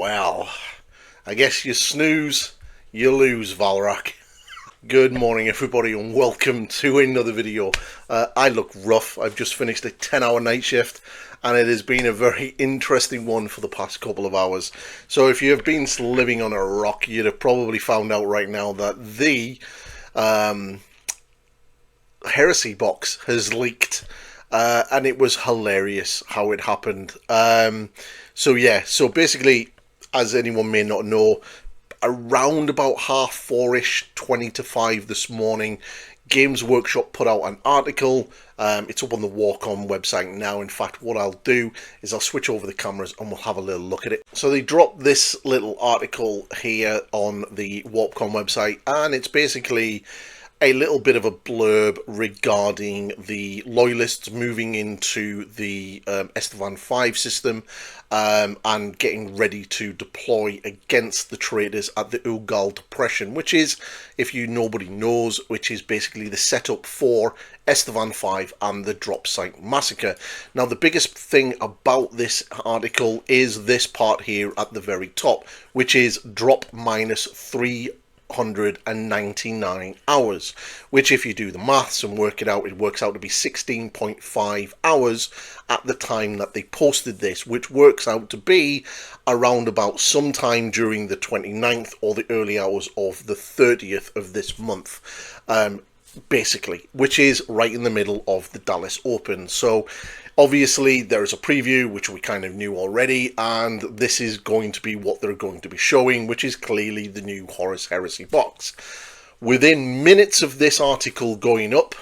Well. I guess you snooze, you lose, Valrak. Good morning, everybody, and welcome to another video. I look rough. I've just finished a 10-hour night shift, and it has been a very interesting one for the past couple of hours. So if you have been living on a rock, you'd have probably found out right now that the Heresy box has leaked. And it was hilarious how it happened. So basically, as anyone may not know, around about 4:30ish, 20 to 5 this morning, Games Workshop put out an article. It's up on the Warcom website now. In fact, what I'll do is I'll switch over the cameras and we'll have a little look at it. So they dropped this little article here on the Warcom website, and it's basically a little bit of a blurb regarding the loyalists moving into the Estevan 5 system and getting ready to deploy against the traitors at the Ugal Depression, which is, if nobody knows, which is basically the setup for Estevan 5 and the drop site massacre. Now, the biggest thing about this article is this part here at the very top, which is drop minus 399 hours, which, if you do the maths and work it out, it works out to be 16.5 hours at the time that they posted this, which works out to be around about sometime during the 29th or the early hours of the 30th of this month, basically, which is right in the middle of the Dallas Open. So obviously there is a preview, which we kind of knew already, and this is going to be what they're going to be showing, which is clearly the new Horus Heresy box. Within minutes of this article going up,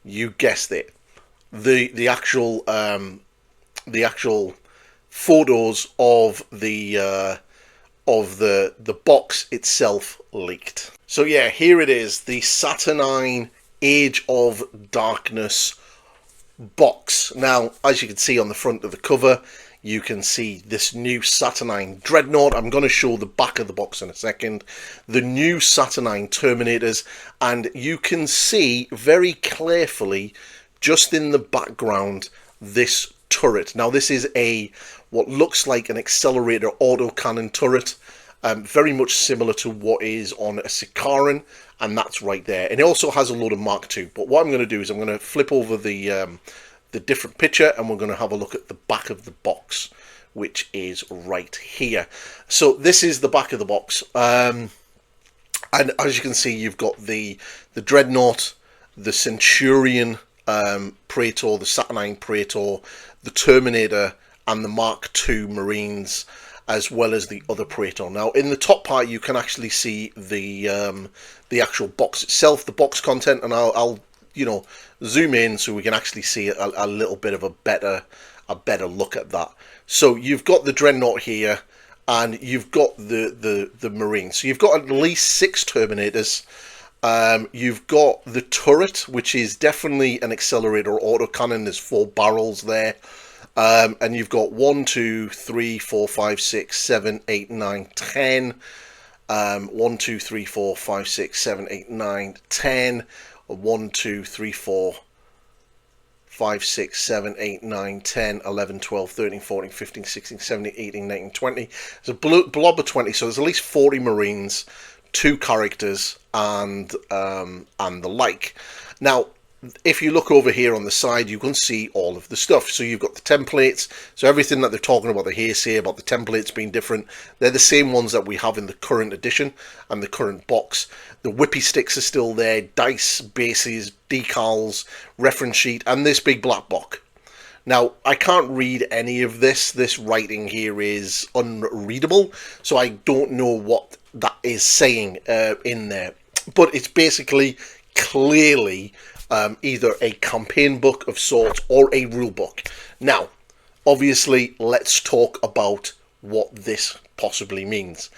you guessed it, the actual photos of the box itself leaked. So yeah, here it is, the Saturnine Age of Darkness box. Now, as you can see on the front of the cover, you can see this new Saturnine Dreadnought. I'm going to show the back of the box in a second. The new Saturnine Terminators, and you can see very carefully, just in the background, this turret. Now, this is what looks like an accelerator autocannon turret, very much similar to what is on a Sikaran, and that's right there. And it also has a load of Mark II. But what I'm going to do is I'm going to flip over the different picture, and we're going to have a look at the back of the box, which is right here. So this is the back of the box, and as you can see, you've got the Dreadnought, the Centurion Praetor, the Saturnine Praetor, the Terminator, and the Mark II Marines, as well as the other Praetor. Now, in the top part, you can actually see the actual box itself, the box content, and I'll zoom in so we can actually see a little bit of a better look at that. So you've got the Dreadnought here, and you've got the Marines. So you've got at least 6 Terminators. You've got the turret, which is definitely an accelerator autocannon. There's 4 barrels there. And you've got 1, 2, 3, 4, 5, 6, 7, 8, 9, 10. 1, 2, 3, 4, 5, 6, 7, 8, 9, 10. 1, 2, 3, 4, 5, 6, 7, 8, 9, 10, 11, 12, 13, 14, 15, 16, 17, 18, 19, 20. There's a blob of 20, so there's at least 40 Marines, 2 characters, and the like. Now, if you look over here on the side, you can see all of the stuff. So you've got the templates. So everything that they're talking about, the hearsay about the templates being different, they're the same ones that we have in the current edition and the current box. The whippy sticks are still there, dice, bases, decals, reference sheet, and this big black box. Now, I can't read any of this. This writing here is unreadable, so I don't know what that is saying in there. But it's basically clearly either a campaign book of sorts or a rule book. Now, obviously, let's talk about what this possibly means.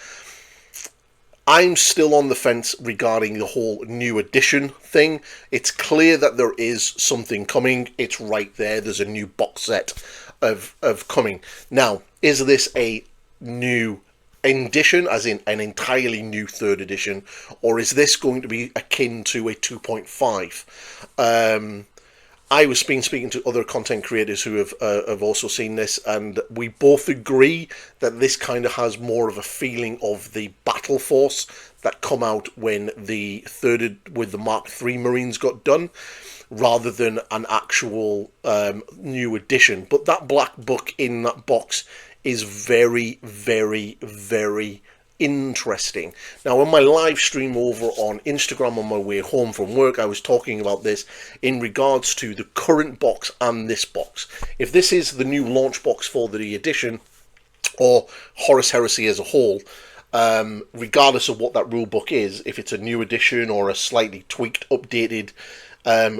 I'm still on the fence regarding the whole new edition thing. It's clear that there is something coming. It's right there. There's a new box set of coming. Now, is this a new edition, as in an entirely new third edition, or is this going to be akin to a 2.5? I was speaking to other content creators who have also seen this, and we both agree that this kind of has more of a feeling of the Battle Force that come out when the with the Mark III Marines got done, rather than an actual new edition. But that black book in that box is very, very, very interesting. Now, on my live stream over on Instagram on my way home from work, I was talking about this in regards to the current box and this box. If this is the new launch box for the edition, or Horus Heresy as a whole, regardless of what that rule book is, if it's a new edition or a slightly tweaked, updated,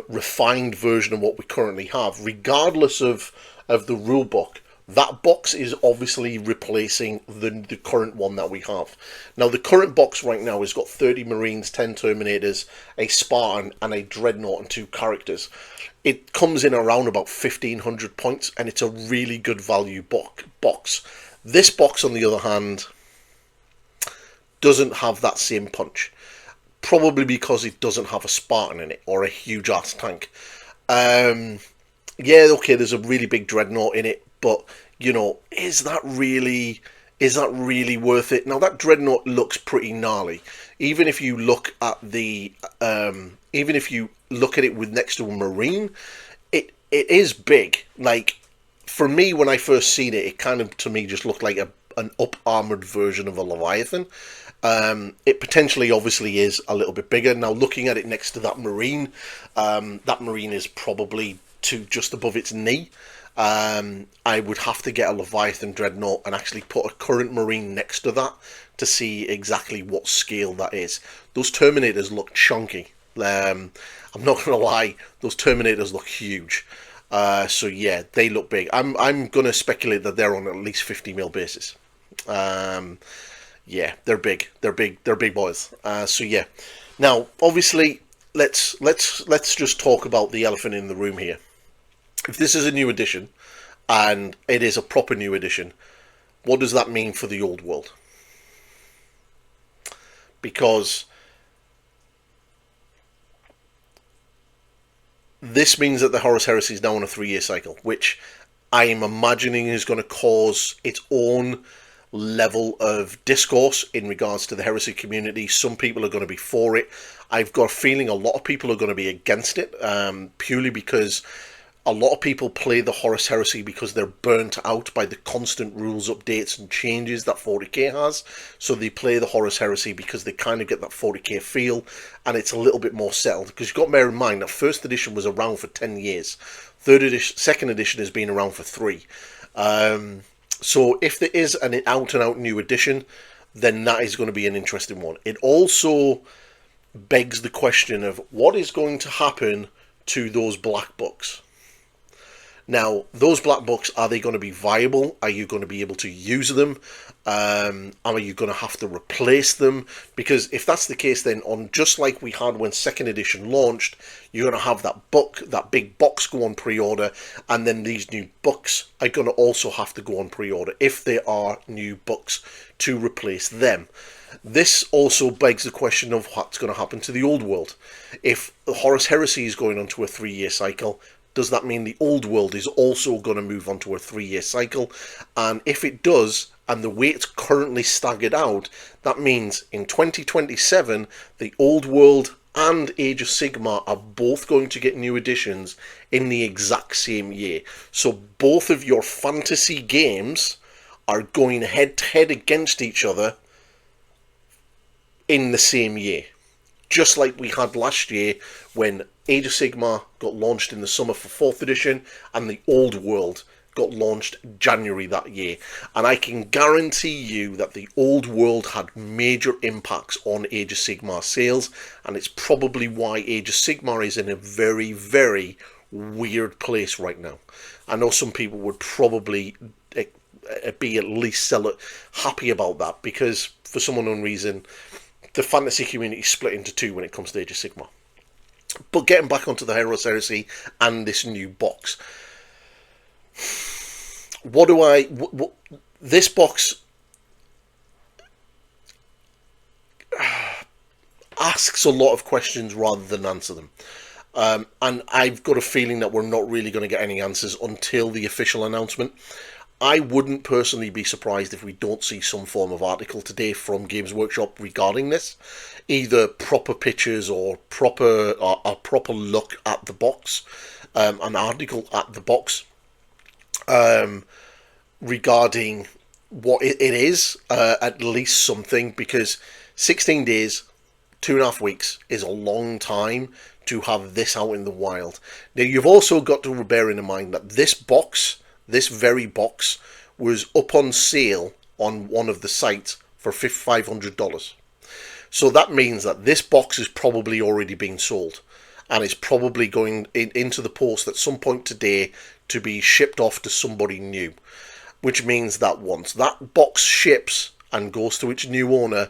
refined version of what we currently have, regardless of the rule book, that box is obviously replacing the current one that we have. Now, the current box right now has got 30 Marines, 10 Terminators, a Spartan, and a Dreadnought, and 2 characters. It comes in around about 1,500 points, and it's a really good value box. This box, on the other hand, doesn't have that same punch. Probably because it doesn't have a Spartan in it, or a huge ass tank. Yeah, okay, there's a really big Dreadnought in it, but, you know, is that really worth it? Now, that Dreadnought looks pretty gnarly. Even if you look at the, even if you look at it with next to a Marine, it is big. Like, for me, when I first seen it, it kind of, to me, just looked like an up-armoured version of a Leviathan. It potentially, obviously, is a little bit bigger. Now, looking at it next to that Marine is probably to just above its knee. I would have to get a Leviathan Dreadnought and actually put a current Marine next to that to see exactly what scale that is. Those Terminators look chunky. I'm not going to lie, those Terminators look huge. So yeah, they look big. I'm going to speculate that they're on at least 50mm bases. Yeah, they're big. They're big boys. So yeah. Now, obviously, let's just talk about the elephant in the room here. If this is a new edition, and it is a proper new edition, what does that mean for the old world? Because this means that the Horus Heresy is now on a 3-year cycle, which I am imagining is going to cause its own level of discourse in regards to the heresy community. Some people are going to be for it. I've got a feeling a lot of people are going to be against it, purely because a lot of people play the Horus Heresy because they're burnt out by the constant rules updates and changes that 40k has. So they play the Horus Heresy because they kind of get that 40k feel, and it's a little bit more settled. Because you've got to bear in mind that first edition was around for 10 years. Second edition has been around for 3. So if there is an out-and-out new edition, then that is going to be an interesting one. It also begs the question of what is going to happen to those black books. Now, those black books, are they going to be viable? Are you going to be able to use them? Are you going to have to replace them? Because if that's the case, then on just like we had when second edition launched, you're going to have that book, that big box go on pre-order, and then these new books are going to also have to go on pre-order if there are new books to replace them. This also begs the question of what's going to happen to the old world. If the Horus Heresy is going on to a 3-year cycle, does that mean the old world is also going to move on to a 3-year cycle? And if it does, and the way it's currently staggered out, that means in 2027, the old world and Age of Sigmar are both going to get new editions in the exact same year. So both of your fantasy games are going head to head against each other in the same year. Just like we had last year when Age of Sigmar got launched in the summer for 4th edition and the Old World got launched January that year. And I can guarantee you that the Old World had major impacts on Age of Sigmar sales, and it's probably why Age of Sigmar is in a very, very weird place right now. I know some people would probably be at least happy about that, because for some unknown reason, the fantasy community split into 2 when it comes to Age of Sigmar. But getting back onto the Horus Heresy and this new box, this box, asks a lot of questions rather than answer them. And I've got a feeling that we're not really going to get any answers until the official announcement. I wouldn't personally be surprised if we don't see some form of article today from Games Workshop regarding this. Either proper pictures or a proper look at the box, an article at the box regarding what it is, at least something, because 16 days, 2.5 weeks is a long time to have this out in the wild. Now, you've also got to bear in mind that this very box, was up on sale on one of the sites for $500. So that means that this box is probably already being sold, and it's probably going into the post at some point today to be shipped off to somebody new. Which means that once that box ships and goes to its new owner,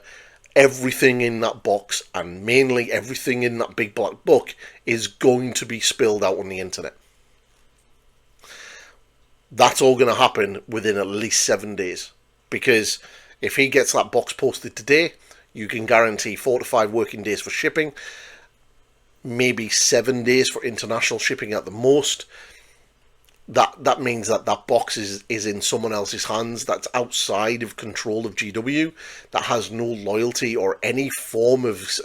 everything in that box, and mainly everything in that big black book, is going to be spilled out on the internet. That's all going to happen within at least 7 days. Because if he gets that box posted today, you can guarantee 4 to 5 working days for shipping, maybe 7 days for international shipping at the most. That means that box is in someone else's hands, that's outside of control of GW, that has no loyalty or any form of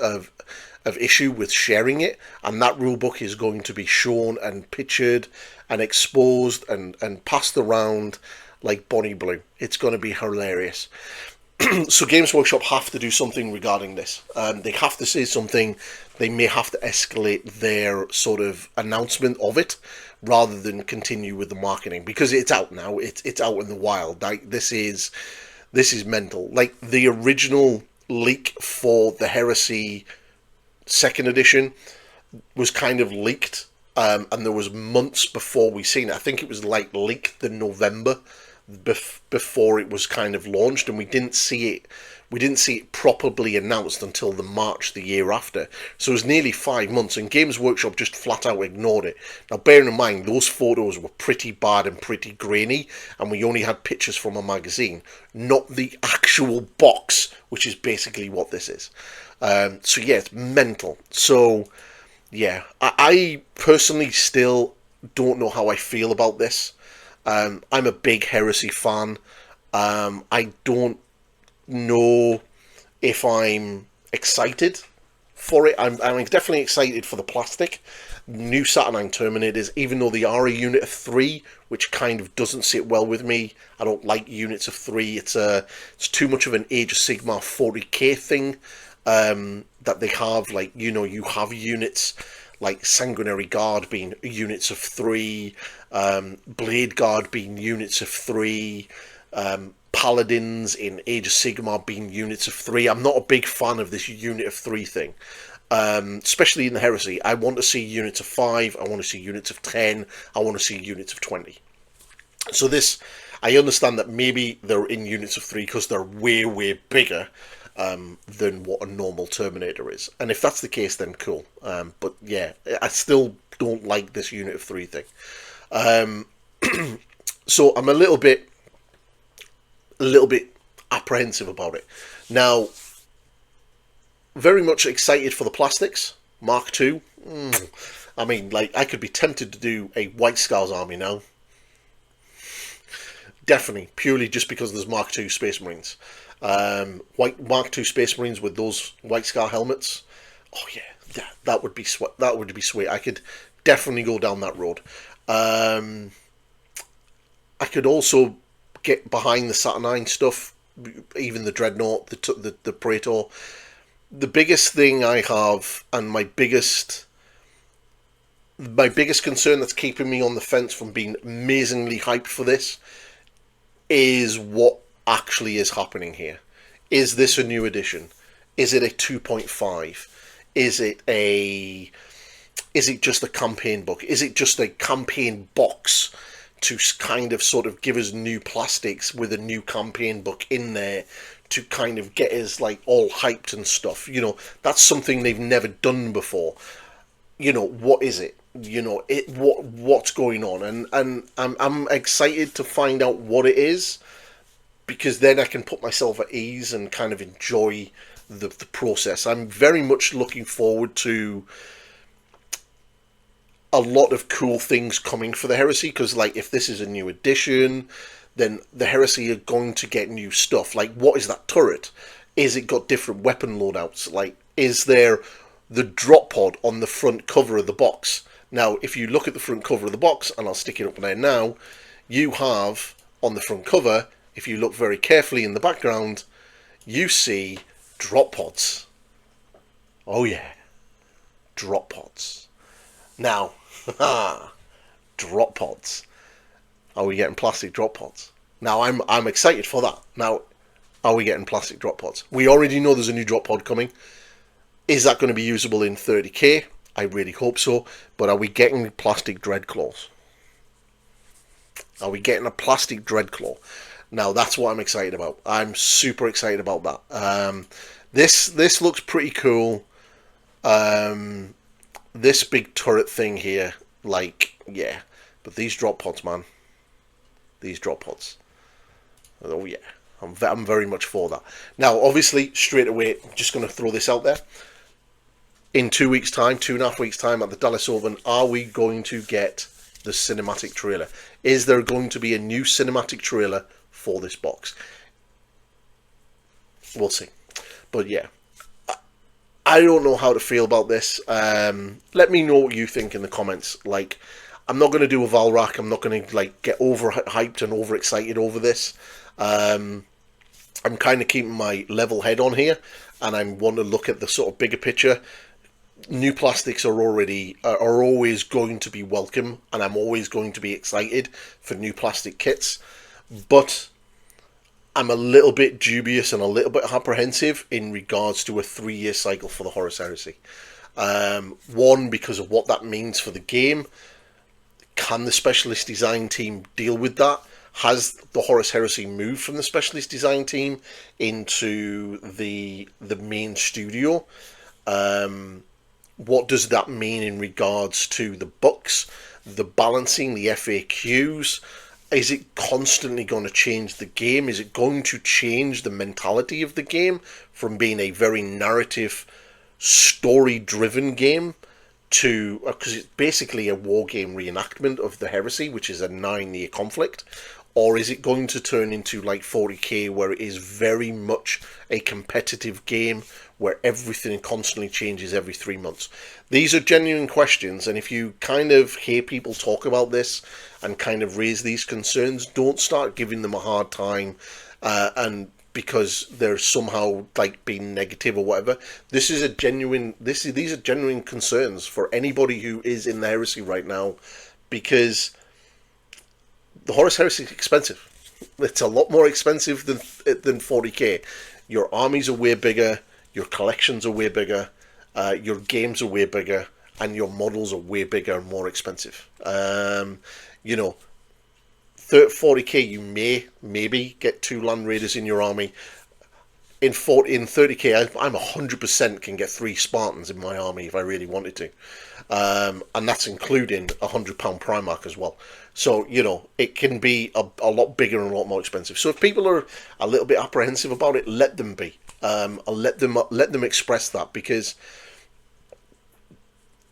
issue with sharing it, and that rulebook is going to be shown and pictured and exposed and passed around like Bonnie Blue. It's going to be hilarious. So Games Workshop have to do something regarding this. They have to say something. They may have to escalate their sort of announcement of it, rather than continue with the marketing, because it's out now. It's out in the wild. Like, this is mental. Like, the original leak for the Heresy 2nd edition was kind of leaked, and there was months before we seen it. I think it was like leaked in November before it was kind of launched, and we didn't see it properly announced until the March the year after. So it was nearly 5 months, and Games Workshop just flat out ignored it. Now, bearing in mind, those photos were pretty bad and pretty grainy, and we only had pictures from a magazine, not the actual box, which is basically what this is. So yeah, it's mental. So yeah, I personally still don't know how I feel about this. I'm a big Heresy fan. I don't know if I'm excited for it. I'm definitely excited for the plastic new Saturnine Terminators, even though they are a unit of 3, which kind of doesn't sit well with me. I don't like units of 3. It's too much of an Age of Sigmar 40k thing that they have. Like, you know, you have units like Sanguinary Guard being units of 3, Blade Guard being units of 3, Paladins in Age of Sigmar being units of 3. I'm not a big fan of this unit of 3 thing, especially in the Heresy. I want to see units of 5, I want to see units of 10, I want to see units of 20. So this, I understand that maybe they're in units of 3 because they're way, way bigger than what a normal Terminator is. And if that's the case, then cool. But yeah, I still don't like this unit of 3 thing. So I'm a little bit apprehensive about it. Now, very much excited for the plastics. Mark II. I mean, like, I could be tempted to do a White Scars army now. Definitely, purely just because there's Mark II Space Marines. Mark II Space Marines with those White Scar helmets. Oh yeah, that would be sweet. That would be sweet. I could definitely go down that road. I could also get behind the Saturnine stuff, even the Dreadnought, the Praetor. The biggest thing I have, and my biggest concern that's keeping me on the fence from being amazingly hyped for this, is what actually is happening here. Is this a new edition? Is it a 2.5? Is it just a campaign book? Is it just a campaign box to kind of sort of give us new plastics with a new campaign book in there to kind of get us like all hyped and stuff? You know, that's something they've never done before. You know, what is it? You know, what's going on? And I'm excited to find out what it is, because then I can put myself at ease and kind of enjoy the process. I'm very much looking forward to a lot of cool things coming for the Heresy, because like if this is a new edition, then the Heresy are going to get new stuff. Like, what is that turret? Is it got different weapon loadouts? Like, is there the drop pod on the front cover of the box? Now, if you look at the front cover of the box, and I'll stick it up there now, you have on the front cover, if you look very carefully in the background, you see drop pods. Oh yeah, drop pods. Now, drop pods. Are we getting plastic drop pods? Now, I'm excited for that. Now, are we getting plastic drop pods? We already know there's a new drop pod coming. Is that going to be usable in 30k? I really hope so. But are we getting plastic Dreadclaws? Are we getting a plastic Dreadclaw? Now, that's what I'm excited about. I'm super excited about that. This looks pretty cool. This big turret thing here, like, yeah. But these drop pods, man. These drop pods. Oh, yeah. I'm very much for that. Now, obviously, straight away, I'm just going to throw this out there. In 2 weeks' time, 2.5 weeks' time at the Dallas Open, are we going to get the cinematic trailer? Is there going to be a new cinematic trailer for this box? We'll see. But yeah, I don't know how to feel about this. Let me know what you think in the comments. Like, I'm not going to do a Valrak. I'm not going to like get overhyped and overexcited over this. I'm kind of keeping my level head on here, and I want to look at the sort of bigger picture. New plastics are always going to be welcome, and I'm always going to be excited for new plastic kits. But I'm a little bit dubious and a little bit apprehensive in regards to a 3-year cycle for the Horus Heresy. One, because of what that means for the game. Can the specialist design team deal with that? Has the Horus Heresy moved from the specialist design team into the main studio? What does that mean in regards to the books, the balancing, the FAQs? Is it constantly going to change the game? Is it going to change the mentality of the game from being a very narrative, story-driven game to, because it's basically a war game reenactment of the Heresy, which is a 9-year conflict? Or is it going to turn into like 40k, where it is very much a competitive game where everything constantly changes every 3 months? These are genuine questions, and if you kind of hear people talk about this and kind of raise these concerns, don't start giving them a hard time and because they're somehow like being negative or whatever. These are genuine concerns for anybody who is in the Heresy right now, because the Horus Heresy is expensive. It's a lot more expensive than 40k. Your armies are way bigger, your collections are way bigger, your games are way bigger, and your models are way bigger and more expensive. You know, 40k you maybe get 2 Land Raiders in your army. In 30k, I'm 100% can get 3 Spartans in my army if I really wanted to, and that's including £100 Primarch as well. So, you know, it can be a lot bigger and a lot more expensive. So if people are a little bit apprehensive about it, let them be. Let them express that, because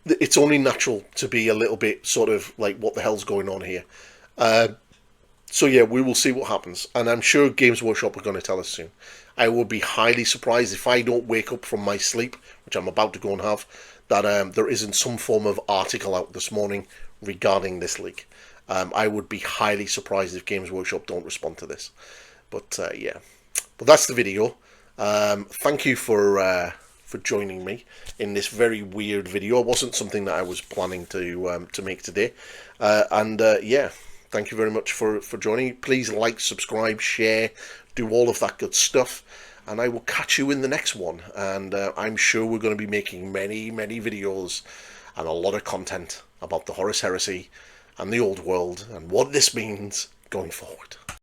it's only natural to be a little bit sort of like, what the hell's going on here? So yeah, we will see what happens, and I'm sure Games Workshop are going to tell us soon. I will be highly surprised if I don't wake up from my sleep, which I'm about to go and have, that there isn't some form of article out this morning regarding this leak. I would be highly surprised if Games Workshop don't respond to this. But yeah, but that's the video. Thank you for joining me in this very weird video. It wasn't something that I was planning to make today. Yeah, thank you very much for joining. Please like, subscribe, share, do all of that good stuff. And I will catch you in the next one. And I'm sure we're going to be making many, many videos and a lot of content about the Horus Heresy and the old world and what this means going forward.